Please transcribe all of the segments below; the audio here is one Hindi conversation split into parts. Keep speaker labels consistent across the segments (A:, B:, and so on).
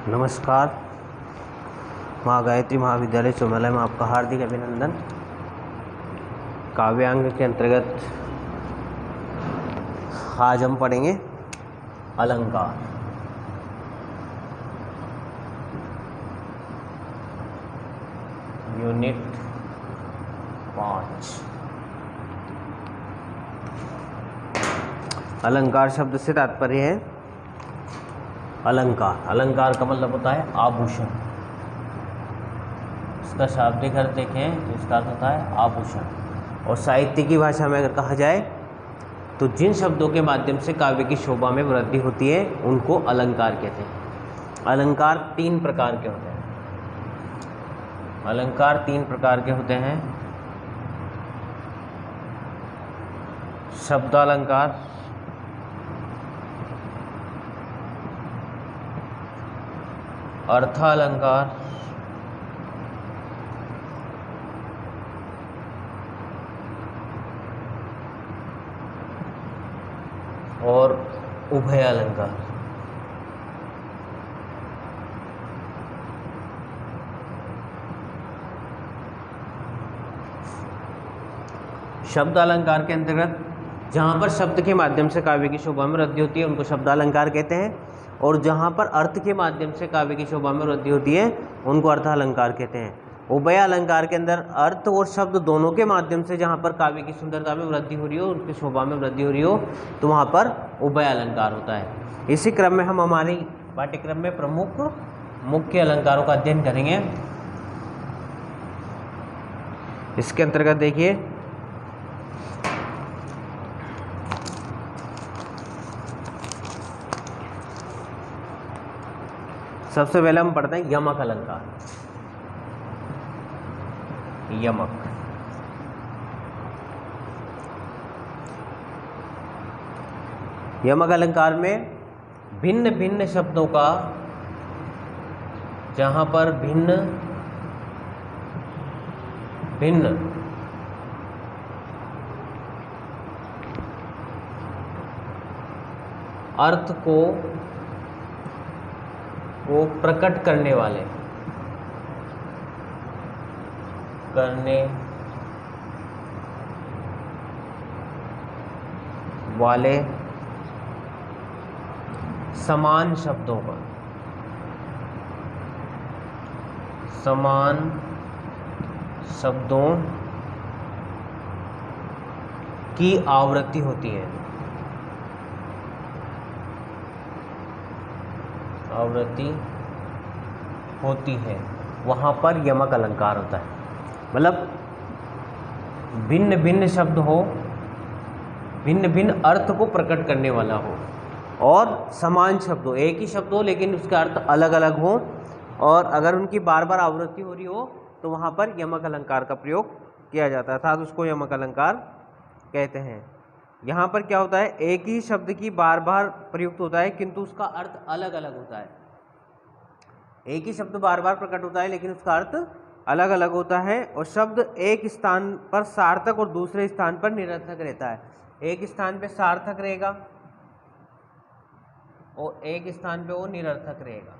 A: नमस्कार। माँ गायत्री महाविद्यालय चौमला में आपका हार्दिक अभिनंदन। काव्यांग के अंतर्गत आज हम पढ़ेंगे अलंकार। यूनिट 5। अलंकार शब्द से तात्पर्य है अलंकार। अलंकार का मतलब होता है आभूषण। इसका शाब्दिक अर्थ देखें तो इसका अर्थ होता है आभूषण। और साहित्य की भाषा में अगर कहा जाए तो जिन शब्दों के माध्यम से काव्य की शोभा में वृद्धि होती है उनको अलंकार कहते हैं। अलंकार 3 प्रकार के होते हैं। अलंकार 3 प्रकार के होते हैं। शब्दालंकार, अर्थालंकार और उभयालंकार। शब्द अलंकार के अंतर्गत जहाँ पर शब्द के माध्यम से काव्य की शोभा में वृद्धि होती है उनको शब्द अलंकार कहते हैं, और जहाँ पर अर्थ के माध्यम से काव्य की शोभा में वृद्धि होती है उनको अर्थालंकार कहते हैं। उभय अलंकार के अंदर अर्थ और शब्द दोनों के माध्यम से जहाँ पर काव्य की सुंदरता में वृद्धि हो रही हो, उनकी शोभा में वृद्धि हो रही हो, तो वहाँ पर उभय अलंकार होता है। इसी क्रम में हम हमारी पाठ्यक्रम में प्रमुख मुख्य अलंकारों का अध्ययन करेंगे। इसके अंतर्गत देखिए, सबसे पहले हम पढ़ते हैं यमक अलंकार। यमक यमक अलंकार में भिन्न भिन्न शब्दों का, जहां पर भिन्न भिन्न अर्थ को प्रकट करने वाले समान शब्दों की आवृत्ति होती है। वहाँ पर यमक अलंकार होता है। मतलब भिन्न भिन्न शब्द हो, भिन्न भिन्न अर्थ को प्रकट करने वाला हो, और समान शब्द हो, एक ही शब्द हो लेकिन उसका अर्थ अलग अलग हो, और अगर उनकी बार बार आवृत्ति हो रही हो तो वहाँ पर यमक अलंकार का प्रयोग किया जाता है, अर्थात उसको यमक अलंकार कहते हैं। यहाँ पर क्या होता है, एक ही शब्द की बार बार प्रयुक्त होता है किंतु उसका अर्थ अलग अलग होता है। एक ही शब्द बार बार प्रकट होता है लेकिन उसका अर्थ अलग अलग होता है, और शब्द एक स्थान पर सार्थक और दूसरे स्थान पर निरर्थक रहता है। एक स्थान पे सार्थक रहेगा और एक स्थान पे वो निरर्थक रहेगा।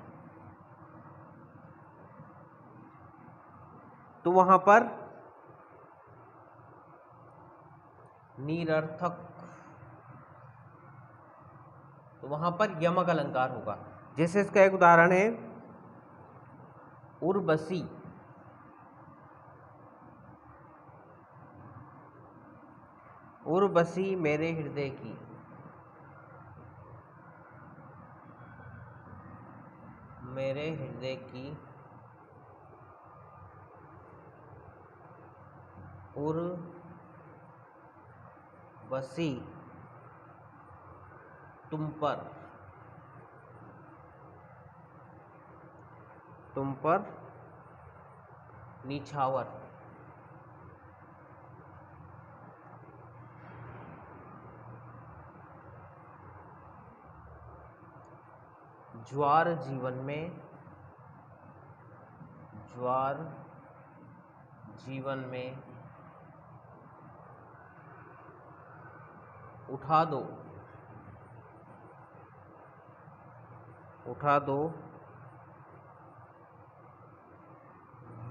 A: तो वहां पर निरर्थक, तो वहां पर यमक अलंकार होगा। जैसे इसका एक उदाहरण है उर्वशी। उर्वशी मेरे हृदय की, मेरे हृदय की उर्वशी तुम पर निछावर। ज्वार जीवन में उठा दो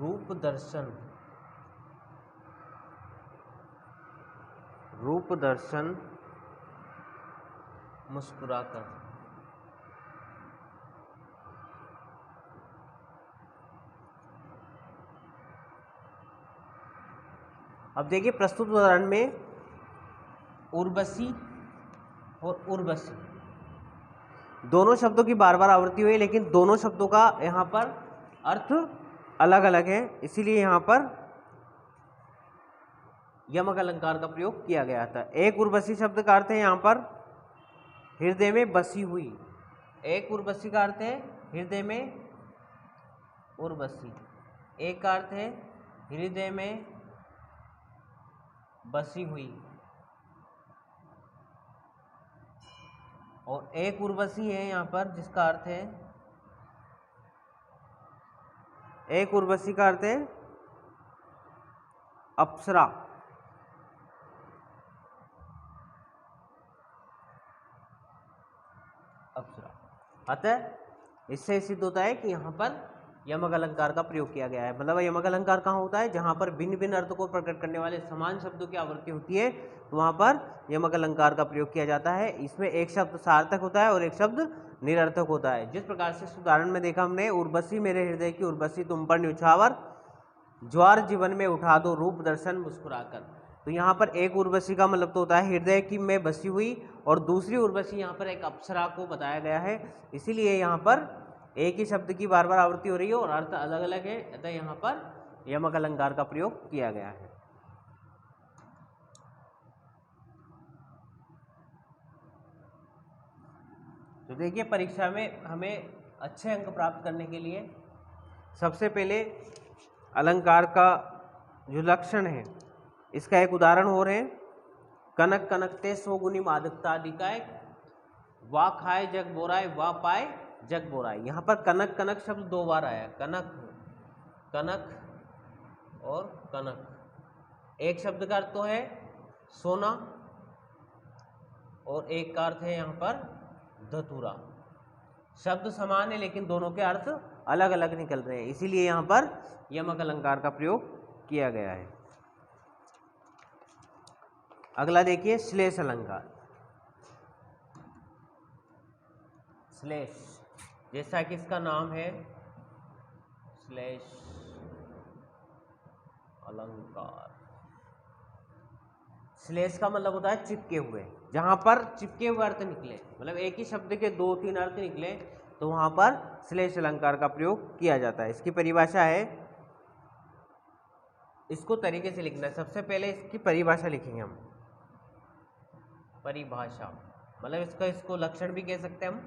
A: रूप दर्शन, रूप दर्शन मुस्कुराकर। अब देखिए प्रस्तुत उदाहरण में उर्वशी और उर्वशी दोनों शब्दों की बार बार आवृत्ति हुई, लेकिन दोनों शब्दों का यहाँ पर अर्थ अलग अलग है, इसीलिए यहाँ पर यमक अलंकार का प्रयोग किया गया था। एक उर्वशी शब्द का अर्थ है यहाँ पर हृदय में बसी हुई, एक उर्वशी का अर्थ है हृदय में उर्वशी, एक का अर्थ है हृदय में बसी हुई, और एक उर्वशी है यहाँ पर जिसका अर्थ है, एक उर्वशी का अर्थ है अप्सरा। अप्सरा अतः इससे सिद्ध होता है कि यहाँ पर यमक अलंकार का प्रयोग किया गया है। मतलब यमक अलंकार कहाँ होता है, जहाँ पर भिन्न भिन्न अर्थ को प्रकट करने वाले समान शब्दों की आवृत्ति होती है, तो वहाँ पर यमक अलंकार का प्रयोग किया जाता है। इसमें एक शब्द सार्थक होता है और एक शब्द निरर्थक होता है। जिस प्रकार से उदाहरण में देखा हमने, उर्वशी मेरे हृदय की उर्वशी तुम पर न्यौछावर, ज्वार जीवन में उठा दो रूप दर्शन मुस्कुराकर। तो यहाँ पर एक उर्वशी का मतलब तो होता है हृदय की में बसी हुई, और दूसरी उर्वशी यहाँ पर एक अप्सरा को बताया गया है। इसीलिए यहाँ पर एक ही शब्द की बार बार आवृत्ति हो रही है और अर्थ अलग अलग है, अतः यहाँ पर यमक अलंकार का प्रयोग किया गया है। तो देखिए परीक्षा में हमें अच्छे अंक प्राप्त करने के लिए सबसे पहले अलंकार का जो लक्षण है, इसका एक उदाहरण हो रहे हैं, कनक कनकते सो गुनी मादकता आदि का एक, वाह खाए जग बोराए, वाह पाए जग बोराए। यहाँ पर कनक कनक शब्द दो बार आया, कनक कनक और कनक। एक शब्द का अर्थ तो है सोना और एक का अर्थ है यहाँ पर धतूरा। शब्द समान है लेकिन दोनों के अर्थ अलग अलग निकल रहे हैं, इसीलिए यहाँ पर यमक अलंकार का प्रयोग किया गया है। अगला देखिए श्लेष अलंकार। श्लेष जैसा कि इसका नाम है श्लेष अलंकार। श्लेष का मतलब होता है चिपके हुए, जहां पर चिपके हुए अर्थ निकले, मतलब एक ही शब्द के दो तीन अर्थ निकले तो वहां पर श्लेष अलंकार का प्रयोग किया जाता है। इसकी परिभाषा है, इसको तरीके से लिखना है। सबसे पहले इसकी परिभाषा लिखेंगे हम, परिभाषा मतलब इसको लक्षण भी कह सकते हैं हम।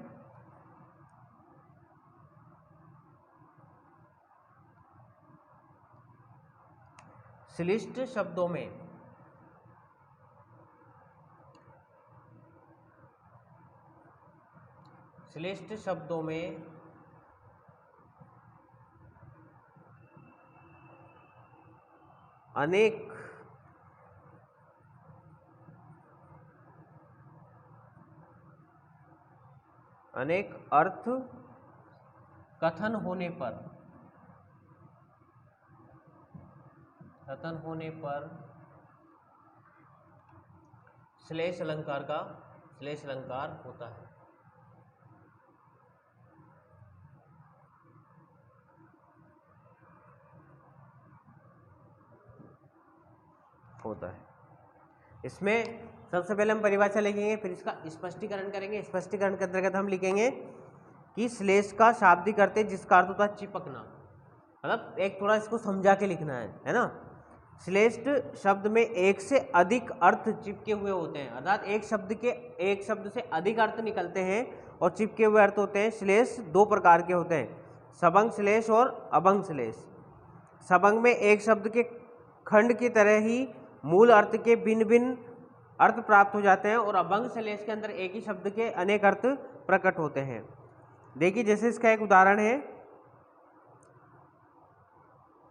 A: श्लिष्ट शब्दों में अनेक अर्थ कथन होने पर श्लेष अलंकार होता है। इसमें सबसे पहले हम परिभाषा लिखेंगे, फिर इसका स्पष्टीकरण करेंगे। स्पष्टीकरण के अंतर्गत हम लिखेंगे कि श्लेष का शाब्दिक अर्थ है जिसका अर्थ होता है चिपकना, मतलब एक थोड़ा इसको समझा के लिखना है ना। श्लेष्ठ शब्द में एक से अधिक अर्थ चिपके हुए होते हैं, अर्थात एक शब्द से अधिक अर्थ निकलते हैं और चिपके हुए अर्थ होते हैं। श्लेष दो प्रकार के होते हैं, सबंग श्लेष और अभंग श्लेष। सबंग में एक शब्द के खंड की तरह ही मूल अर्थ के भिन्न भिन्न अर्थ प्राप्त हो जाते हैं, और अभंग श्लेष के अंदर एक ही शब्द के अनेक अर्थ प्रकट होते हैं। देखिए जैसे इसका एक उदाहरण है,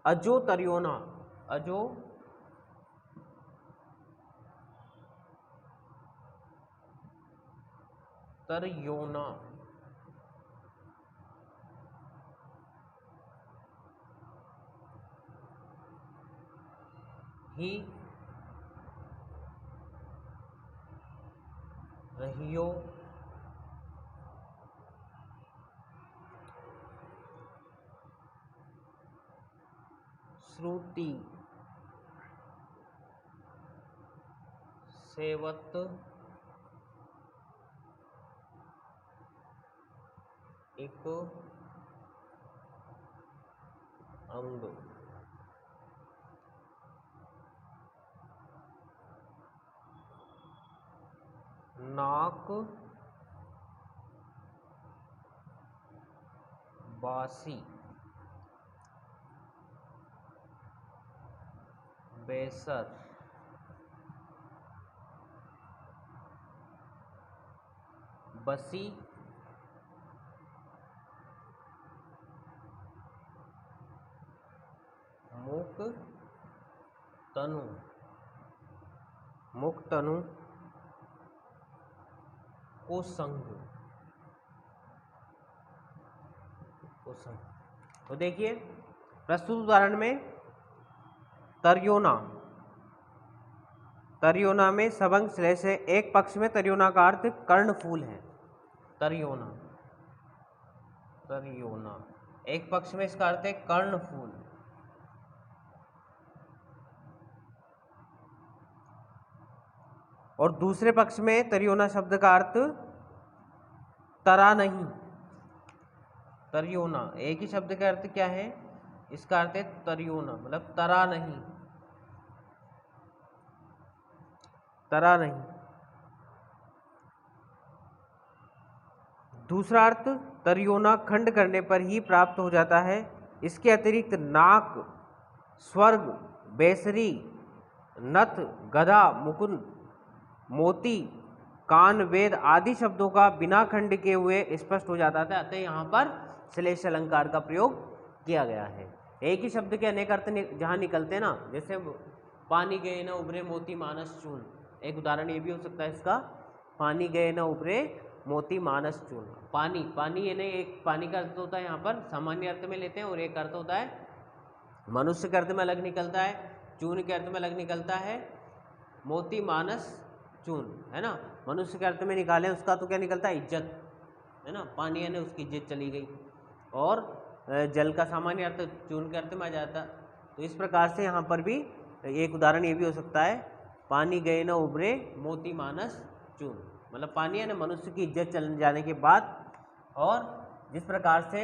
A: अजो तरियोना, अजो तरियोना, ही रहियो श्रुति सेवत एक अंग। नाक बासी बेसर बसी मुक तनु मुक तनु कोसंग कोसंग। तो देखिए प्रस्तुत उदाहरण में तर्योना, तर्योना में सबंग श्लेष है। एक पक्ष में तर्योना का अर्थ कर्णफूल है। तर्योना, तर्योना एक पक्ष में इसका अर्थ है कर्णफूल। और दूसरे पक्ष में तर्योना शब्द का अर्थ तरा नहीं। तर्योना एक ही शब्द का अर्थ क्या है? इसका अर्थ है तर्योना, मतलब तरा नहीं, तरा नहीं। दूसरा अर्थ तर्योना खंड करने पर ही प्राप्त हो जाता है। इसके अतिरिक्त नाक, स्वर्ग, बेसरी, नथ, गधा, मुकुंद, मोती, कान, वेद आदि शब्दों का बिना खंड के हुए स्पष्ट हो जाता था। अतः यहाँ पर श्लेष अलंकार का प्रयोग किया गया है। एक ही शब्द के अनेक अर्थ जहाँ निकलते हैं ना, जैसे पानी गए न उभरे मोती मानस चून, एक उदाहरण ये भी हो सकता है इसका, पानी गए न उभरे मोती मानस चून। पानी, पानी यानी एक पानी का अर्थ होता है यहाँ पर सामान्य अर्थ में लेते हैं, और एक अर्थ होता है मनुष्य के अर्थ में अलग निकलता है, चून के अर्थ में अलग निकलता है, मोती मानस चून, है ना। मनुष्य के अर्थ में निकालें उसका तो क्या निकलता है? इज्जत, है ना। पानी यानी उसकी इज्जत चली गई। और जल का सामान्य अर्थ चून के अर्थ में आ जाता। तो इस प्रकार से यहाँ पर भी एक उदाहरण ये भी हो सकता है, पानी गए न उभरे मोती मानस चून, मतलब पानी यानी मनुष्य की इज्जत चल जाने के बाद। और जिस प्रकार से,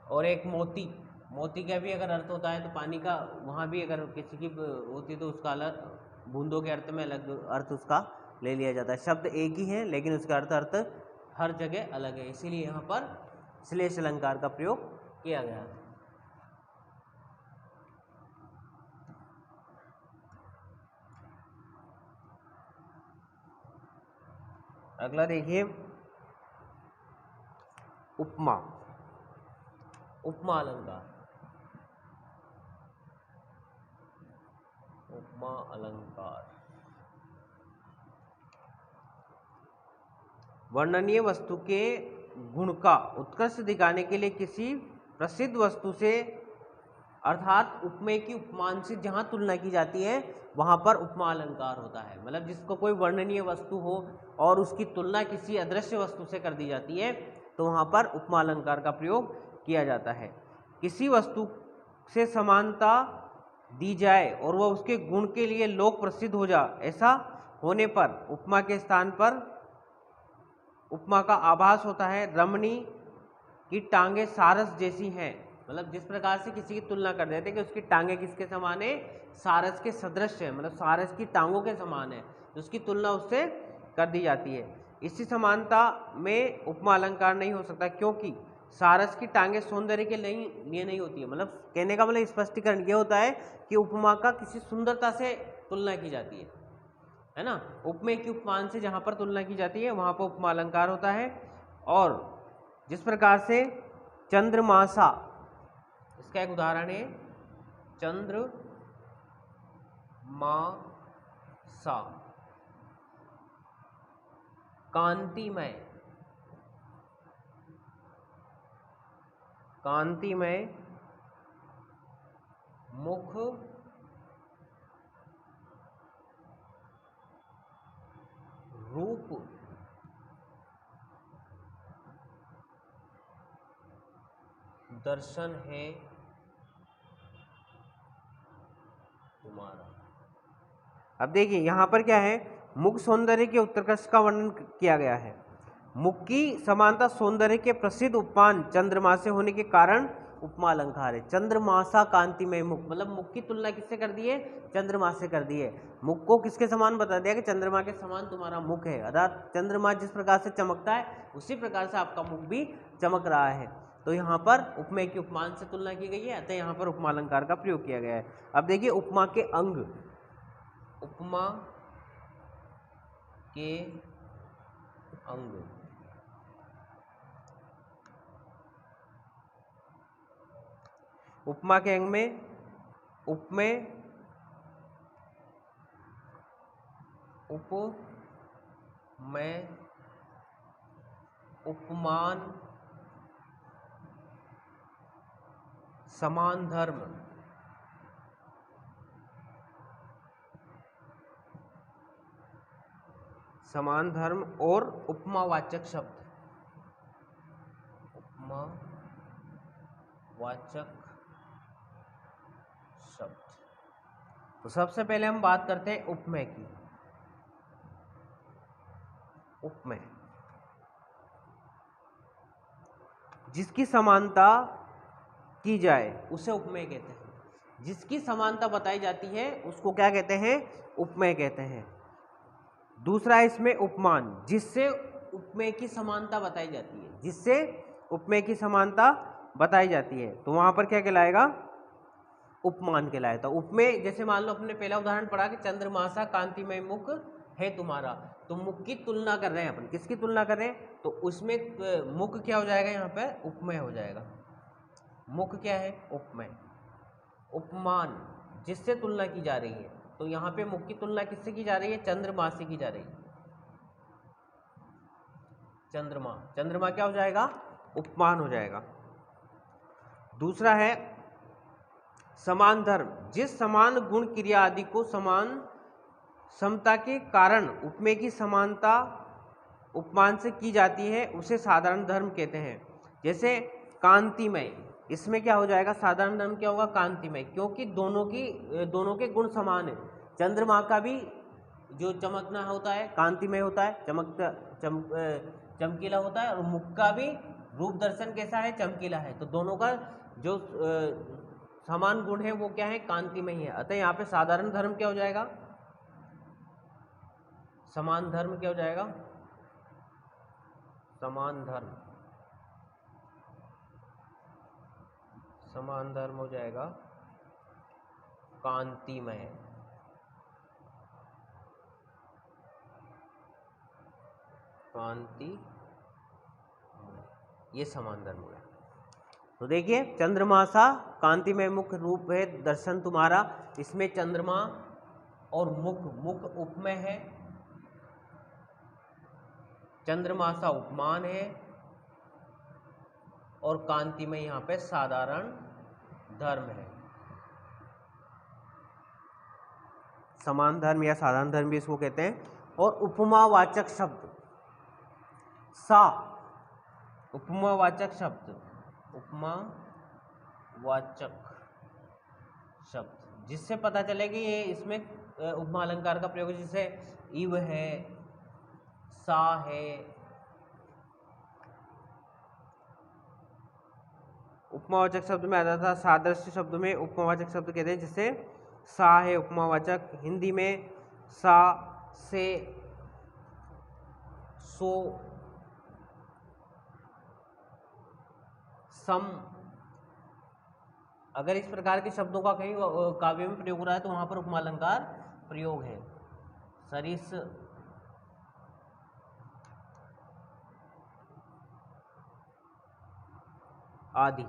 A: और एक मोती, मोती का भी अगर अर्थ होता है तो पानी का, वहाँ भी अगर किसी की होती तो उसका अलग, बूंदों के अर्थ में अलग अर्थ उसका ले लिया जाता है। शब्द एक ही है लेकिन उसका अर्थ हर जगह अलग है, इसीलिए यहाँ पर श्लेष अलंकार का प्रयोग किया गया है। अगला देखिए उपमा, उपमा अलंकार। उपमा अलंकार वर्णनीय वस्तु के गुण का उत्कर्ष दिखाने के लिए किसी प्रसिद्ध वस्तु से, अर्थात उपमेय की उपमान से जहाँ तुलना की जाती है वहाँ पर उपमा अलंकार होता है। मतलब जिसको कोई वर्णनीय वस्तु हो और उसकी तुलना किसी अदृश्य वस्तु से कर दी जाती है तो वहाँ पर उपमा अलंकार का प्रयोग किया जाता है। किसी वस्तु से समानता दी जाए और वह उसके गुण के लिए लोक प्रसिद्ध हो जाए, ऐसा होने पर उपमा के स्थान पर उपमा का आभास होता है। रमणी की टांगे सारस जैसी हैं, मतलब जिस प्रकार से किसी की तुलना कर देते हैं कि उसकी टांगे किसके समान है? सारस के सदृश है, मतलब सारस की टांगों के समान है, तो उसकी तुलना उससे कर दी जाती है। इसी समानता में उपमा अलंकार नहीं हो सकता, क्योंकि सारस की टांगे सौंदर्य के लिए नहीं होती है। मतलब कहने का मतलब स्पष्टीकरण ये होता है कि उपमा का किसी सुंदरता से तुलना की जाती है ना। उपमेय की उपमान से जहाँ पर तुलना की जाती है वहाँ पर उपमा अलंकार होता है। और जिस प्रकार से चंद्रमासा, इसका एक उदाहरण है चंद्रमासा, कांतिमय, कांतिमय मुख रूप दर्शन है तुम्हारा। अब देखिए यहाँ पर क्या है, मुख सौंदर्य के उत्कर्ष का वर्णन किया गया है। मुख की समानता सौंदर्य के प्रसिद्ध उपमान चंद्रमा से होने के कारण उपमा अलंकार है। चंद्रमासा कांतिमय मुख, मतलब मुख की तुलना किससे कर दी है, चंद्रमा से कर दी है। मुख को किसके समान बता दिया कि चंद्रमा के समान तुम्हारा मुख है, अर्थात चंद्रमा जिस प्रकार से चमकता है उसी प्रकार से आपका मुख भी चमक रहा है। तो यहाँ पर उपमेय की उपमान से तुलना की गई है, अतः यहाँ पर उपमा अलंकार का प्रयोग किया गया है। अब देखिए उपमा के अंग, उपमा के अंग, उपमा के अंग में उपमेय, उपमेय, उपमान, समान धर्म, समान धर्म और उपमावाचक शब्द, उपमावाचक शब्द। तो सबसे पहले हम बात करते हैं उपमेय की। उपमेय जिसकी समानता की जाए उसे उपमेय कहते हैं। जिसकी समानता बताई जाती है उसको क्या कहते हैं, उपमेय कहते हैं। दूसरा है इसमें उपमान, जिससे उपमेय की समानता बताई जाती है, जिससे उपमेय की समानता बताई जाती है, तो वहां पर क्या कहलाएगा, उपमान कहलाएगा। तो उपमेय जैसे मान लो अपने पहला उदाहरण पढ़ा कि चंद्रमासा कांतिमय मुख है तुम्हारा, तो मुख की तुलना कर रहे हैं अपन, किसकी तुलना कर रहे हैं, तो उसमें मुख क्या हो जाएगा, यहाँ पे उपमेय हो जाएगा। मुख क्या है, उपमेय। उपमान जिससे तुलना की जा रही है, तो यहाँ पे मुख की तुलना किससे की जा रही है, चंद्रमा से की जा रही है। चंद्रमा, चंद्रमा क्या हो जाएगा, उपमान हो जाएगा। दूसरा है समान धर्म, जिस समान गुण क्रिया आदि को समान समता के कारण उपमेय की समानता उपमान से की जाती है उसे साधारण धर्म कहते हैं। जैसे कांतिमय, इसमें क्या हो जाएगा, साधारण धर्म क्या होगा, कांतिमय, क्योंकि दोनों के गुण समान है। चंद्रमा का भी जो चमकना होता है कांतिमय होता है, चमकीला होता है, और मुख का भी रूप दर्शन कैसा है, चमकीला है। तो दोनों का जो समान गुण है वो क्या है, कांतिमय है। अतः यहाँ पे साधारण धर्म क्या हो जाएगा, समान धर्म क्या हो जाएगा, समान धर्म, समान धर्म हो जाएगा कांतिमय। कांति, ये समान धर्म हो गया। तो देखिए चंद्रमासा कांतिमय मुख रूप है दर्शन तुम्हारा, इसमें चंद्रमा और मुख, मुख उपमेय है, चंद्रमासा उपमान है, और कांतिमय यहाँ पे साधारण धर्म है। समान धर्म या साधारण धर्म भी इसको कहते हैं। और उपमावाचक शब्द, सा, उपमावाचक शब्द, उपमावाचक शब्द, जिससे पता चले कि ये इसमें उपमा अलंकार का प्रयोग, जैसे इव है, सा है। उपमावाचक शब्द में आता था, सादृश्य शब्द में उपमावाचक शब्द कहते हैं, जैसे सा है उपमावाचक, हिंदी में सा, से, सो, सम। अगर इस प्रकार के शब्दों का कहीं काव्य में प्रयोग हो रहा है तो वहां पर उपमा अलंकार प्रयोग है। सरिस, आदि,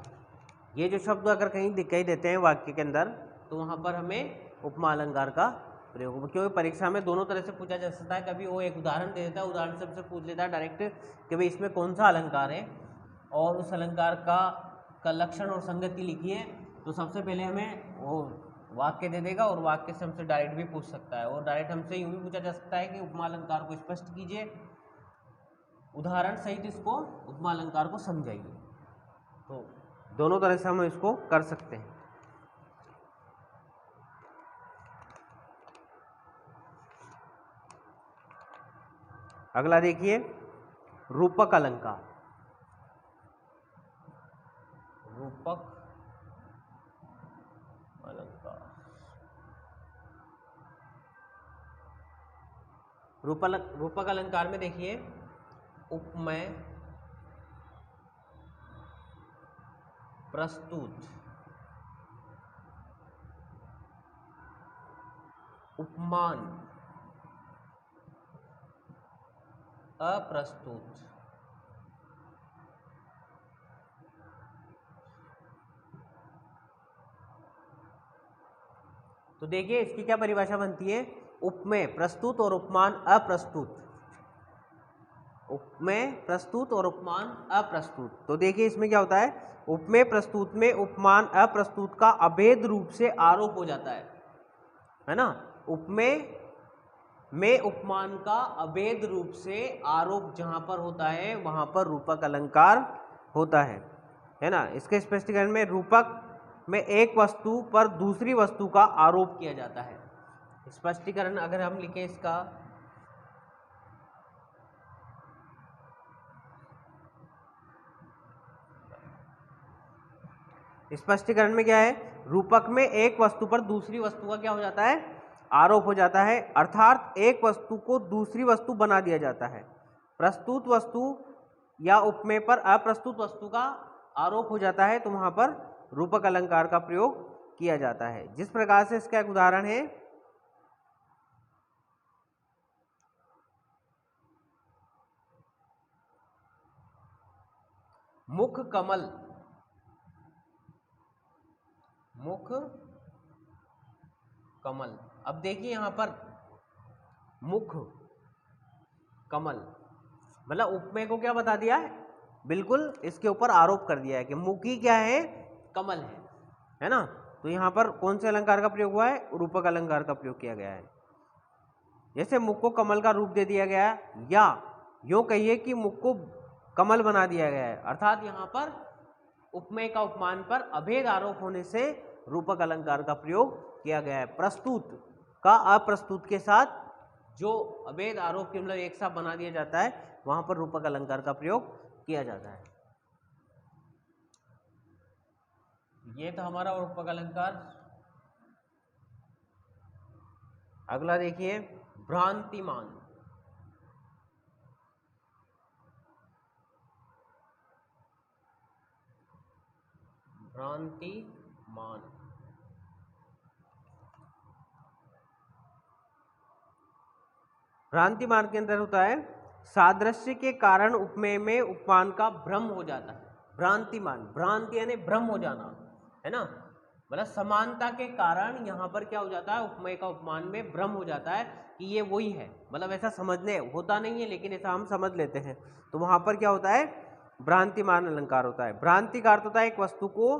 A: ये जो शब्द अगर कहीं दिखाई देते हैं वाक्य के अंदर तो वहां पर हमें उपमा अलंकार का प्रयोग होगा। क्योंकि परीक्षा में दोनों तरह से पूछा जा सकता है, कभी वो एक उदाहरण दे देता है, उदाहरण से हमसे पूछ लेता है डायरेक्ट कि भाई इसमें कौन सा अलंकार है और उस अलंकार का लक्षण और संगति लिखी है। तो सबसे पहले हमें वो वाक्य दे देगा और वाक्य से हमसे डायरेक्ट भी पूछ सकता है, और डायरेक्ट हमसे यूं भी पूछा जा सकता है कि उपमा अलंकार को स्पष्ट कीजिए, उदाहरण सहित इसको उपमा अलंकार को समझाइए। तो दोनों तरह से हम इसको कर सकते हैं। अगला देखिए रूपक अलंकार। रूपक अलंकार, रूपक अलंकार में देखिए उपमेय, प्रस्तुत, उपमान, अप्रस्तुत, तो देखिए इसकी क्या परिभाषा बनती है, उपमेय, प्रस्तुत और उपमान अप्रस्तुत। उपमेय, प्रस्तुत और उपमान अप्रस्तुत। तो देखिए इसमें क्या होता है, उपमेय प्रस्तुत में उपमान अप्रस्तुत का अभेद रूप से आरोप हो जाता है ना। उपमेय में उपमान का अभेद रूप से आरोप जहां पर होता है वहां पर रूपक अलंकार होता है ना। इसके स्पष्टीकरण में रूपक में एक वस्तु पर दूसरी वस्तु का आरोप किया जाता है। स्पष्टीकरण अगर हम लिखें इसका, स्पष्टीकरण में क्या है, रूपक में एक वस्तु पर दूसरी वस्तु का क्या हो जाता है, आरोप हो जाता है, अर्थात एक वस्तु को दूसरी वस्तु बना दिया जाता है। प्रस्तुत वस्तु या उपमेय पर अप्रस्तुत वस्तु का आरोप हो जाता है, तो वहां पर रूपक अलंकार का प्रयोग किया जाता है। जिस प्रकार से इसका एक उदाहरण है, मुख कमल, मुख कमल। अब देखिए यहां पर मुख कमल मतलब उपमेय को क्या बता दिया है, बिल्कुल इसके ऊपर आरोप कर दिया है कि मुख ही क्या है, कमल है ना। तो यहां पर कौन से अलंकार का प्रयोग हुआ है, रूपक अलंकार का प्रयोग किया गया है। जैसे मुख को कमल का रूप दे दिया गया है, या यूं कहिए कि मुख को कमल बना दिया गया है, अर्थात यहां पर उपमेय का उपमान पर अभेद आरोप होने से रूपक अलंकार का प्रयोग किया गया है। प्रस्तुत का अप्रस्तुत के साथ जो अभेद आरोप के मतलब एक साथ बना दिया जाता है, वहां पर रूपक अलंकार का प्रयोग किया जाता है। ये तो हमारा रूपक अलंकार। अगला देखिए भ्रांतिमान। भ्रांतिमान भ्रांतिमान के अंदर होता है, सादृश्य के कारण उपमेय में उपमान का भ्रम हो जाता है। भ्रांतिमान, भ्रांति यानी भ्रम हो जाना, है ना। मतलब समानता के कारण यहाँ पर क्या हो जाता है, उपमेय का उपमान में भ्रम हो जाता है कि ये वही है, मतलब ऐसा समझने होता नहीं है लेकिन ऐसा हम समझ लेते हैं। तो वहां पर क्या होता है, भ्रांतिमान अलंकार होता है। भ्रांति का अर्थ होता है एक वस्तु को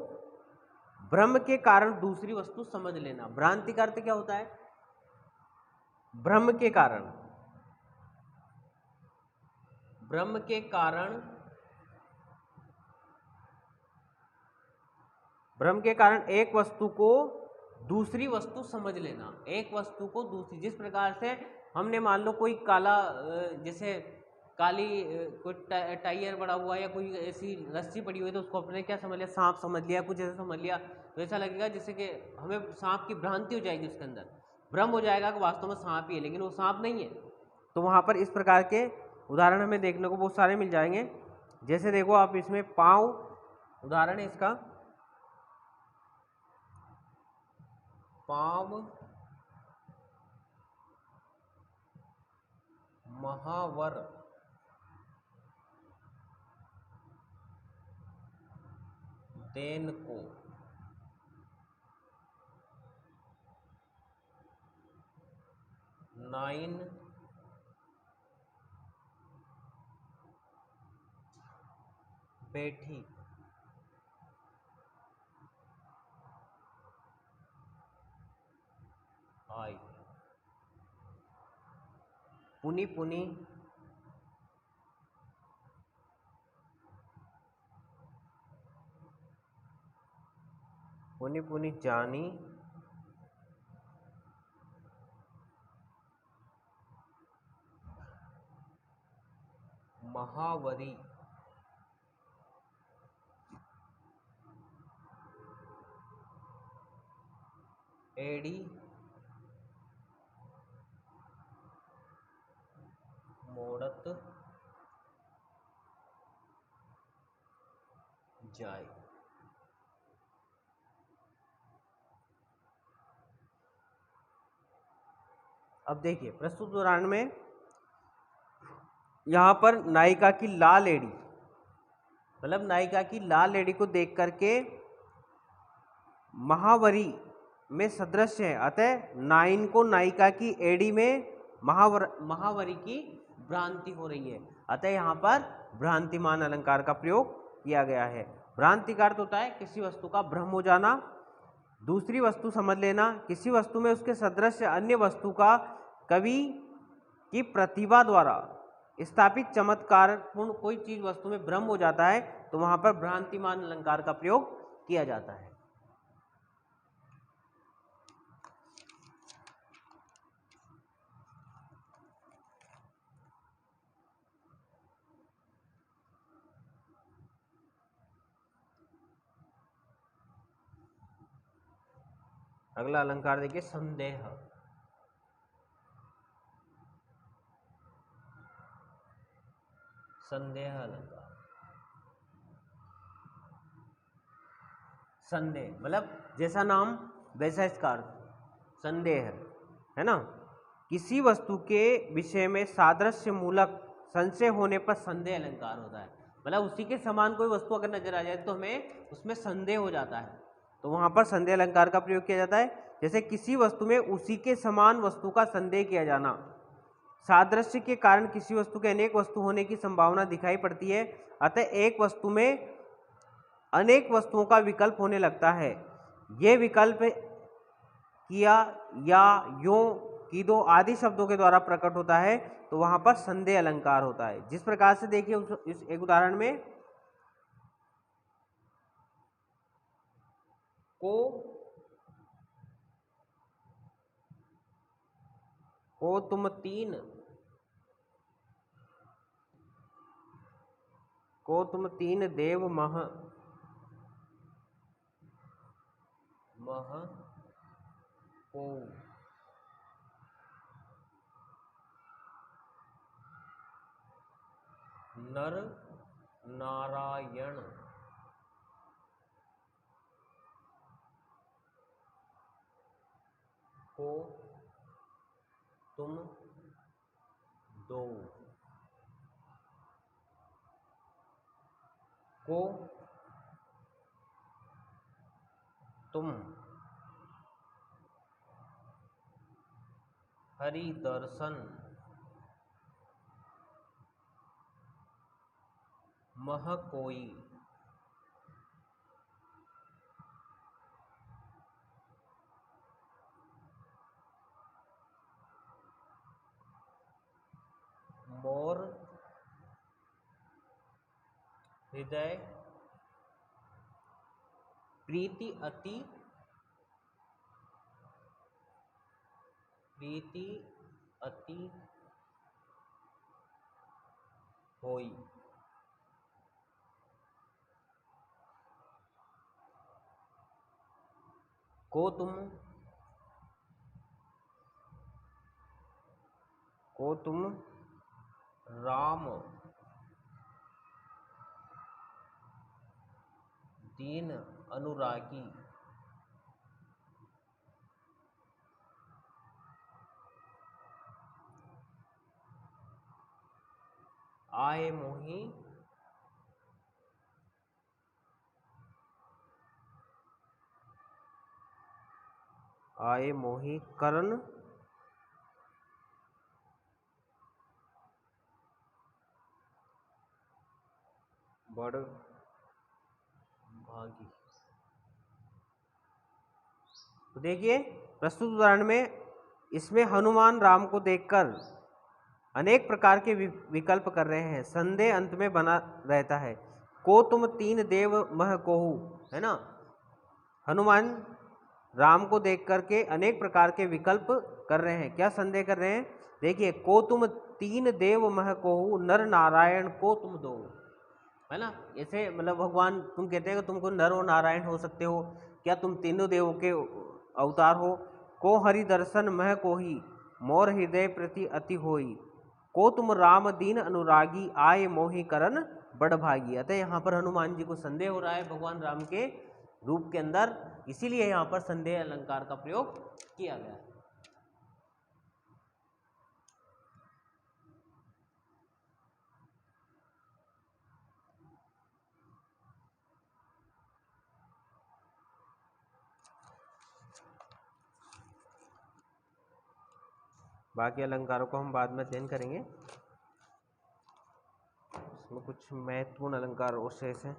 A: भ्रम के कारण दूसरी वस्तु समझ लेना। भ्रांति का अर्थ क्या होता है, भ्रम के कारण, भ्रम के कारण, भ्रम के कारण एक वस्तु को दूसरी वस्तु समझ लेना। एक वस्तु को दूसरी, जिस प्रकार से हमने मान लो कोई काला जैसे काली कोई टायर पड़ा हुआ है या कोई ऐसी रस्सी पड़ी हुई है, तो उसको अपने क्या समझ लिया, सांप समझ लिया, कुछ ऐसा समझ लिया, तो ऐसा लगेगा जैसे कि हमें सांप की भ्रांति हो जाएगी, उसके अंदर भ्रम हो जाएगा कि वास्तव में सांप ही है, लेकिन वो सांप नहीं है। तो वहां पर इस प्रकार के उदाहरण हमें देखने को बहुत सारे मिल जाएंगे। जैसे देखो आप इसमें पांव उदाहरण है इसका, पांव महावर देन को, नाइन बैठी, आई, पुनि पुनि पुनि पुनि जानी, महावरी एड़ी मोड़त जाए। अब देखिए प्रस्तुत उदाहरण में यहाँ पर नायिका की लाल एड़ी, मतलब नायिका की लाल एड़ी को देख करके महावरी में सदृश है, अतः नाइन को नायिका की एड़ी में महावरी की भ्रांति हो रही है, अतः यहाँ पर भ्रांतिमान अलंकार का प्रयोग किया गया है। भ्रांति का अर्थ होता है किसी वस्तु का भ्रम हो जाना, दूसरी वस्तु समझ लेना, किसी वस्तु में उसके सदृश अन्य वस्तु का कवि की प्रतिभा द्वारा स्थापित चमत्कारपूर्ण कोई चीज वस्तु में भ्रम हो जाता है तो वहां पर भ्रांतिमान अलंकार का प्रयोग किया जाता है। अगला अलंकार देखिए संदेह। संदेह अलंकार, संदेह मतलब जैसा नाम वैसा इसका अर्थ, संदेह है ना। किसी वस्तु के विषय में सादृश्य मूलक संशय होने पर संदेह अलंकार होता है, मतलब उसी के समान कोई वस्तु अगर नजर आ जाए तो हमें उसमें संदेह हो जाता है, तो वहां पर संदेह अलंकार का प्रयोग किया जाता है। जैसे किसी वस्तु में उसी के समान वस्तु का संदेह किया जाना, सादृश्य के कारण किसी वस्तु के अनेक वस्तु होने की संभावना दिखाई पड़ती है, अतः एक वस्तु में अनेक वस्तुओं का विकल्प होने लगता है। यह विकल्प किया या यों की दो आदि शब्दों के द्वारा प्रकट होता है, तो वहां पर संदेह अलंकार होता है। जिस प्रकार से देखिए इस एक उदाहरण में को तुम तीन देव मह को नर नारायण को तुम दो, को तुम हरि दर्शन मह कोई, मोर हृदय प्रीति अति होई। को तुम राम दीन अनुरागी आए मोही करण बड़ भागी। तो देखिए प्रस्तुत उदाहरण में इसमें हनुमान राम को देखकर अनेक प्रकार के विकल्प कर रहे हैं। संदेह अंत में बना रहता है। को तुम तीन देव मह कोहू, है ना। हनुमान राम को देख करके अनेक प्रकार के विकल्प कर रहे हैं। क्या संदेह कर रहे हैं? देखिए, को तुम तीन देव मह कोहू, नर नारायण को तुम दो, है ना। ऐसे मतलब भगवान तुम कहते हैं कि तुमको नर और नारायण हो सकते हो, क्या तुम तीनों देवों के अवतार हो। को हरि दर्शन मह कोही, मोर हृदय प्रति अति होई, को तुम राम दीन अनुरागी, आए मोहि करन बड़ भागी। अतः यहाँ पर हनुमान जी को संदेह हो रहा है भगवान राम के रूप के अंदर, इसीलिए यहाँ पर संदेह अलंकार का प्रयोग किया गया है। बाकी अलंकारों को हम बाद में अध्ययन करेंगे। इसमें कुछ महत्वपूर्ण अलंकार और शेष हैं।